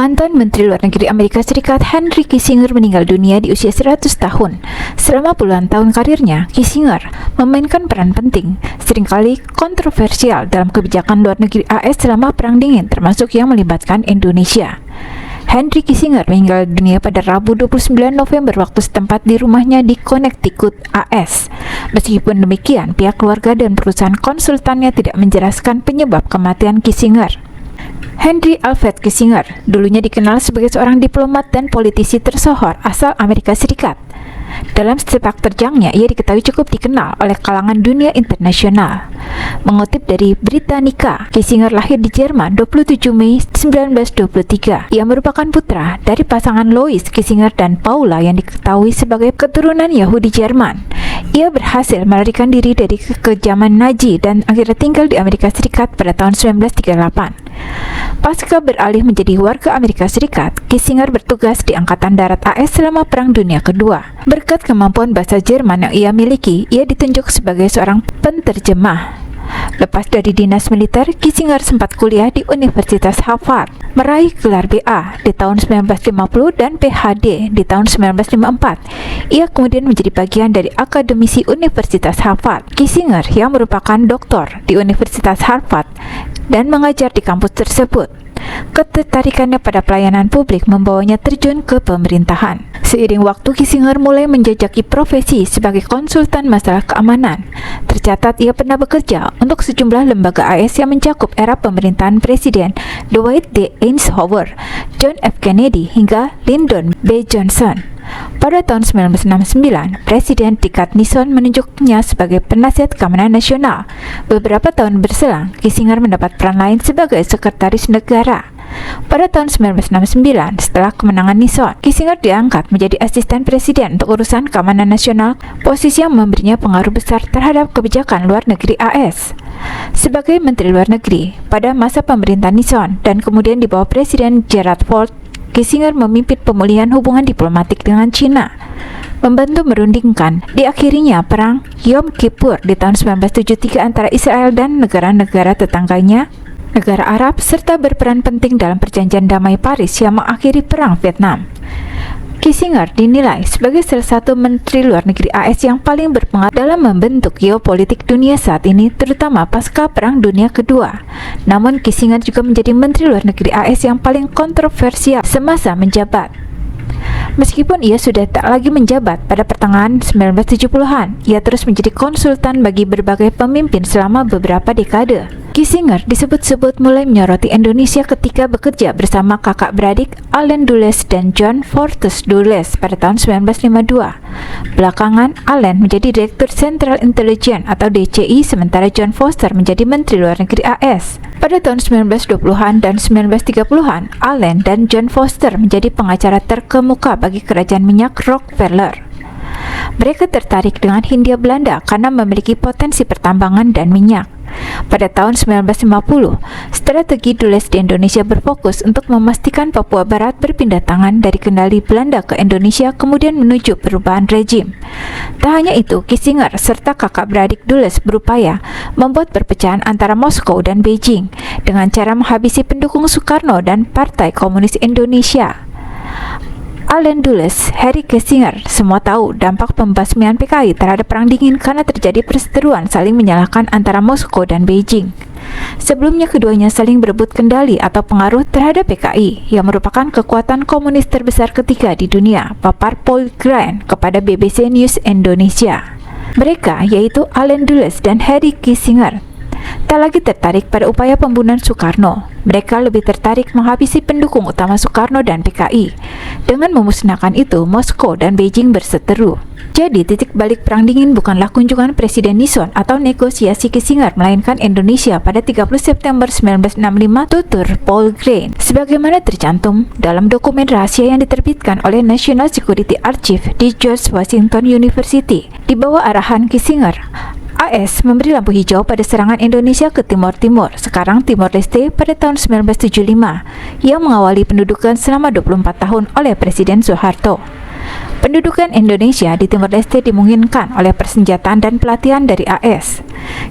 Mantan Menteri Luar Negeri Amerika Serikat Henry Kissinger meninggal dunia di usia 100 tahun. Selama puluhan tahun karirnya, Kissinger memainkan peran penting, seringkali kontroversial dalam kebijakan luar negeri AS selama Perang Dingin, termasuk yang melibatkan Indonesia. Henry Kissinger meninggal dunia pada Rabu 29 November waktu setempat di rumahnya di Connecticut, AS. Meskipun demikian, pihak keluarga dan perusahaan konsultannya tidak menjelaskan penyebab kematian Kissinger. Henry Alfred Kissinger dulunya dikenal sebagai seorang diplomat dan politisi tersohor asal Amerika Serikat. Dalam sepak terjangnya, ia diketahui cukup dikenal oleh kalangan dunia internasional. Mengutip dari Britannica, Kissinger lahir di Jerman 27 Mei 1923. Ia merupakan putra dari pasangan Louis Kissinger dan Paula yang diketahui sebagai keturunan Yahudi Jerman. Ia berhasil melarikan diri dari kekejaman Nazi dan akhirnya tinggal di Amerika Serikat pada tahun 1938. Pasca beralih menjadi warga Amerika Serikat, Kissinger bertugas di Angkatan Darat AS selama Perang Dunia Kedua. Berkat kemampuan bahasa Jerman yang ia miliki, ia ditunjuk sebagai seorang penterjemah. Lepas dari dinas militer, Kissinger sempat kuliah di Universitas Harvard, meraih gelar BA di tahun 1950 dan PhD di tahun 1954. Ia kemudian menjadi bagian dari akademisi Universitas Harvard. Kissinger yang merupakan doktor di Universitas Harvard dan mengajar di kampus tersebut. Ketertarikannya pada pelayanan publik membawanya terjun ke pemerintahan. Seiring waktu, Kissinger mulai menjajaki profesi sebagai konsultan masalah keamanan. Tercatat ia pernah bekerja untuk sejumlah lembaga AS yang mencakup era pemerintahan Presiden Dwight D. Eisenhower, John F. Kennedy, hingga Lyndon B. Johnson. Pada tahun 1969, Presiden Richard Nixon menunjuknya sebagai penasihat keamanan nasional. Beberapa tahun berselang, Kissinger mendapat peran lain sebagai sekretaris negara. Pada tahun 1969, setelah kemenangan Nixon, Kissinger diangkat menjadi asisten presiden untuk urusan keamanan nasional, posisi yang memberinya pengaruh besar terhadap kebijakan luar negeri AS. Sebagai Menteri Luar Negeri pada masa pemerintahan Nixon dan kemudian di bawah Presiden Gerald Ford, Kissinger memimpin pemulihan hubungan diplomatik dengan China, membantu merundingkan diakhirinya Perang Yom Kippur di tahun 1973 antara Israel dan negara-negara tetangganya, negara Arab, serta berperan penting dalam perjanjian damai Paris yang mengakhiri Perang Vietnam. Kissinger dinilai sebagai salah satu Menteri Luar Negeri AS yang paling berpengaruh dalam membentuk geopolitik dunia saat ini, terutama pasca Perang Dunia Kedua. Namun, Kissinger juga menjadi Menteri Luar Negeri AS yang paling kontroversial semasa menjabat. Meskipun ia sudah tak lagi menjabat pada pertengahan 1970-an, ia terus menjadi konsultan bagi berbagai pemimpin selama beberapa dekade. Kissinger disebut-sebut mulai menyoroti Indonesia ketika bekerja bersama kakak beradik Allen Dulles dan John Fortress Dulles pada tahun 1952. Belakangan, Allen menjadi Direktur Central Intelligence atau DCI, sementara John Foster menjadi Menteri Luar Negeri AS. Pada tahun 1920-an dan 1930-an, Allen dan John Foster menjadi pengacara terkemuka bagi kerajaan minyak Rockefeller. Mereka tertarik dengan Hindia Belanda karena memiliki potensi pertambangan dan minyak. Pada tahun 1950, strategi Dulles di Indonesia berfokus untuk memastikan Papua Barat berpindah tangan dari kendali Belanda ke Indonesia kemudian menuju perubahan rejim. Tak hanya itu, Kissinger serta kakak beradik Dulles berupaya membuat perpecahan antara Moskow dan Beijing dengan cara menghabisi pendukung Soekarno dan Partai Komunis Indonesia. Allen Dulles, Henry Kissinger semua tahu dampak pembasmian PKI terhadap Perang Dingin karena terjadi perseteruan saling menyalahkan antara Moskow dan Beijing. Sebelumnya keduanya saling berebut kendali atau pengaruh terhadap PKI yang merupakan kekuatan komunis terbesar ketiga di dunia, papar Paul Grant kepada BBC News Indonesia. Mereka yaitu Allen Dulles dan Henry Kissinger tak lagi tertarik pada upaya pembunuhan Soekarno. Mereka lebih tertarik menghabisi pendukung utama Soekarno dan PKI. Dengan memusnahkan itu, Moskow dan Beijing berseteru. Jadi, titik balik Perang Dingin bukanlah kunjungan Presiden Nixon atau negosiasi Kissinger, melainkan Indonesia pada 30 September 1965, tutur Paul Grant. Sebagaimana tercantum dalam dokumen rahasia yang diterbitkan oleh National Security Archive di George Washington University, di bawah arahan Kissinger, AS memberi lampu hijau pada serangan Indonesia ke Timor Timur, sekarang Timor Leste, pada tahun 1975, yang mengawali pendudukan selama 24 tahun oleh Presiden Soeharto. Pendudukan Indonesia di Timor Leste dimungkinkan oleh persenjataan dan pelatihan dari AS.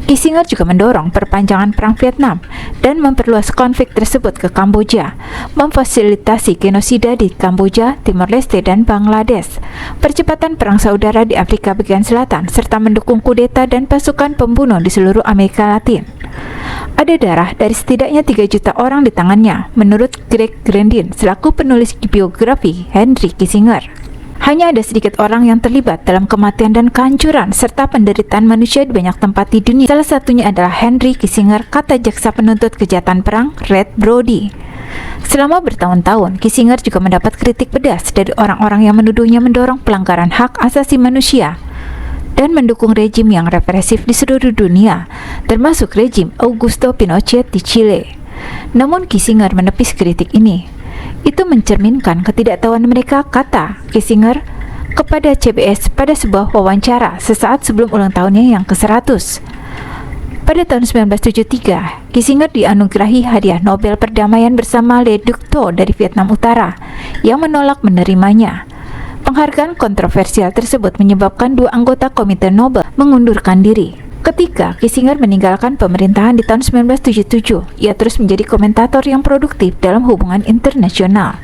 Kissinger juga mendorong perpanjangan Perang Vietnam dan memperluas konflik tersebut ke Kamboja, memfasilitasi genosida di Kamboja, Timor Leste, dan Bangladesh, percepatan perang saudara di Afrika bagian selatan, serta mendukung kudeta dan pasukan pembunuh di seluruh Amerika Latin. Ada darah dari setidaknya 3 juta orang di tangannya, menurut Greg Grandin selaku penulis biografi Henry Kissinger. Hanya ada sedikit orang yang terlibat dalam kematian dan kehancuran serta penderitaan manusia di banyak tempat di dunia. Salah satunya adalah Henry Kissinger, kata jaksa penuntut kejahatan perang Red Brody. Selama bertahun-tahun, Kissinger juga mendapat kritik pedas dari orang-orang yang menuduhnya mendorong pelanggaran hak asasi manusia dan mendukung rejim yang represif di seluruh dunia, termasuk rejim Augusto Pinochet di Chile. Namun Kissinger menepis kritik ini. Itu mencerminkan ketidaktahuan mereka, kata Kissinger kepada CBS pada sebuah wawancara sesaat sebelum ulang tahunnya yang ke-100. Pada tahun 1973, Kissinger dianugerahi hadiah Nobel Perdamaian bersama Le Duc Tho dari Vietnam Utara yang menolak menerimanya. Penghargaan kontroversial tersebut menyebabkan 2 anggota Komite Nobel mengundurkan diri. Ketika Kissinger meninggalkan pemerintahan di tahun 1977, ia terus menjadi komentator yang produktif dalam hubungan internasional.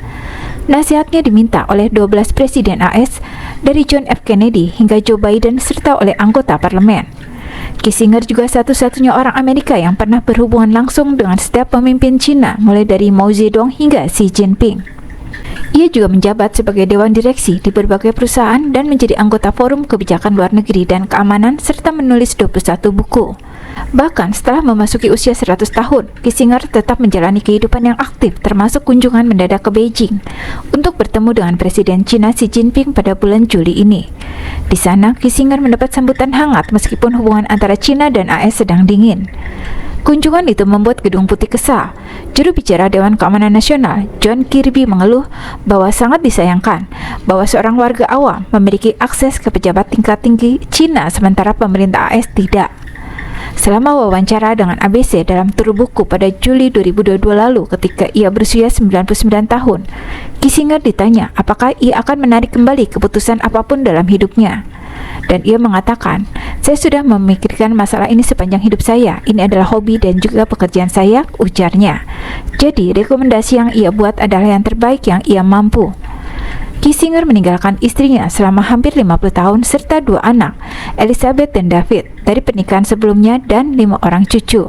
Nasihatnya diminta oleh 12 presiden AS, dari John F. Kennedy hingga Joe Biden, serta oleh anggota parlemen. Kissinger juga satu-satunya orang Amerika yang pernah berhubungan langsung dengan setiap pemimpin Cina, mulai dari Mao Zedong hingga Xi Jinping. Ia juga menjabat sebagai dewan direksi di berbagai perusahaan dan menjadi anggota Forum Kebijakan Luar Negeri dan Keamanan, serta menulis 21 buku. Bahkan setelah memasuki usia 100 tahun, Kissinger tetap menjalani kehidupan yang aktif, termasuk kunjungan mendadak ke Beijing untuk bertemu dengan Presiden Cina Xi Jinping pada bulan Juli ini. Di sana, Kissinger mendapat sambutan hangat meskipun hubungan antara Cina dan AS sedang dingin. Kunjungan itu membuat Gedung Putih kesal. Juru bicara Dewan Keamanan Nasional, John Kirby, mengeluh bahwa sangat disayangkan bahwa seorang warga awam memiliki akses ke pejabat tingkat tinggi Cina sementara pemerintah AS tidak. Selama wawancara dengan ABC dalam tur buku pada Juli 2022 lalu ketika ia berusia 99 tahun, Kissinger ditanya apakah ia akan menarik kembali keputusan apapun dalam hidupnya. Dan ia mengatakan, "Saya sudah memikirkan masalah ini sepanjang hidup saya. Ini adalah hobi dan juga pekerjaan saya," ujarnya. Jadi, rekomendasi yang ia buat adalah yang terbaik yang ia mampu. Kissinger meninggalkan istrinya selama hampir 50 tahun serta 2 anak, Elizabeth dan David, dari pernikahan sebelumnya dan 5 orang cucu.